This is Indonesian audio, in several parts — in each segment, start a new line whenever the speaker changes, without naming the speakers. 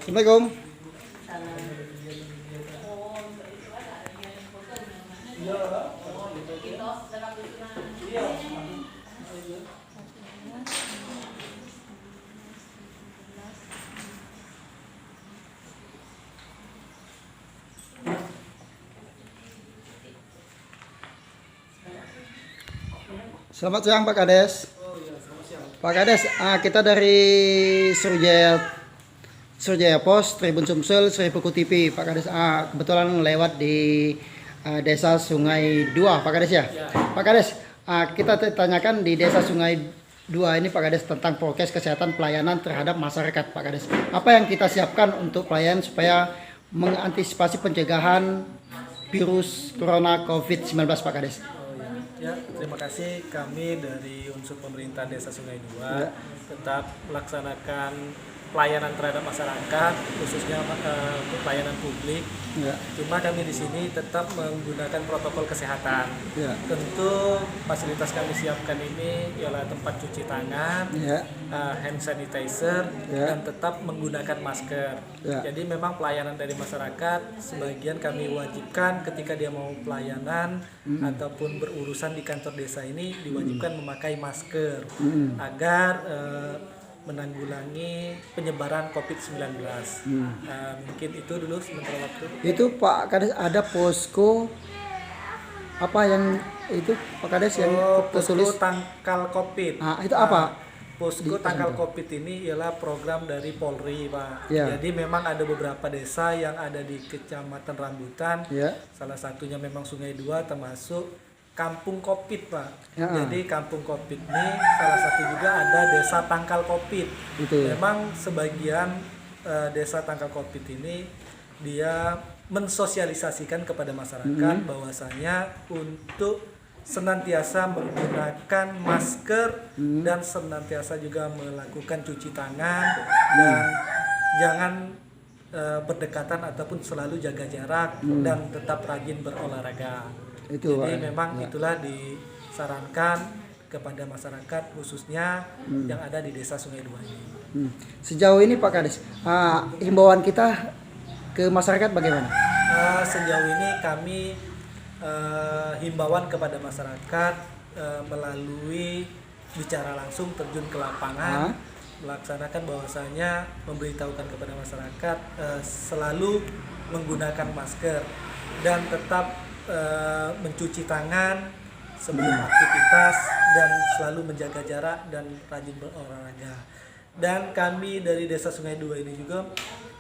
Assalamualaikum. Selamat siang Pak Kades. Pak Kades, kita dari Surjaya Pos, Tribun Sumsel, Sri Puku TV. Pak Kades, kebetulan lewat di Desa Sungai 2, Pak Kades ya. Pak Kades, kita tanyakan di Desa Sungai 2 ini Pak Kades tentang prokes kesehatan pelayanan terhadap masyarakat Pak Kades. Apa yang kita siapkan untuk pelayanan supaya mengantisipasi pencegahan virus corona COVID-19 Pak Kades?
Ya, terima kasih. Kami dari unsur pemerintah Desa Sungai 2 tetap melaksanakan pelayanan terhadap masyarakat, khususnya untuk pelayanan publik. Cuma kami di sini tetap menggunakan protokol kesehatan. Tentu fasilitas kami siapkan ini ialah tempat cuci tangan, hand sanitizer, dan tetap menggunakan masker. Jadi memang pelayanan dari masyarakat sebagian kami wajibkan ketika dia mau pelayanan ataupun berurusan di kantor desa ini diwajibkan memakai masker agar menanggulangi penyebaran COVID-19. Mungkin itu dulu sementara waktu.
Itu Pak Kades ada posko apa yang itu Pak Kades yang tertulis
posko tangkal COVID.
Itu apa?
Posko tangkal COVID ini ialah program dari Polri, Pak. Jadi memang ada beberapa desa yang ada di Kecamatan Rambutan. Salah satunya memang Sungai 2 termasuk Kampung Covid, Pak. Jadi Kampung Covid ini salah satu juga ada Desa Tangkal Covid. Memang sebagian Desa Tangkal Covid ini dia mensosialisasikan kepada masyarakat bahwasanya untuk senantiasa menggunakan masker dan senantiasa juga melakukan cuci tangan dan jangan berdekatan ataupun selalu jaga jarak dan tetap rajin berolahraga. Jadi memang itulah disarankan kepada masyarakat khususnya yang ada di Desa Sungai 2 ini.
Sejauh ini Pak Kades, himbauan kita ke masyarakat bagaimana?
Sejauh ini kami himbauan kepada masyarakat melalui bicara langsung terjun ke lapangan, melaksanakan bahwasanya memberitahukan kepada masyarakat selalu menggunakan masker dan tetap mencuci tangan sebelum aktivitas dan selalu menjaga jarak dan rajin berolahraga. Dan kami dari Desa Sungai 2 ini juga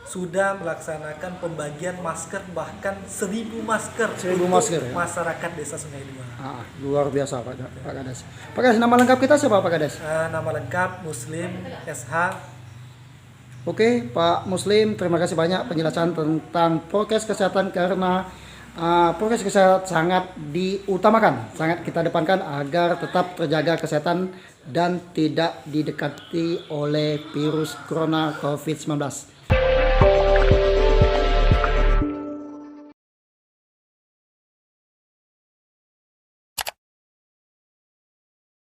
sudah melaksanakan pembagian masker, bahkan 1.000 masker untuk masyarakat Desa Sungai 2.
Luar biasa Pak Kades. Pak Kades, nama lengkap kita siapa Pak Kades?
Nama lengkap Muslim SH.
Oke Pak Muslim, terima kasih banyak penjelasan tentang prokes kesehatan karena prokes kesehatan sangat diutamakan, sangat kita depankan agar tetap terjaga kesehatan dan tidak didekati oleh virus corona COVID-19.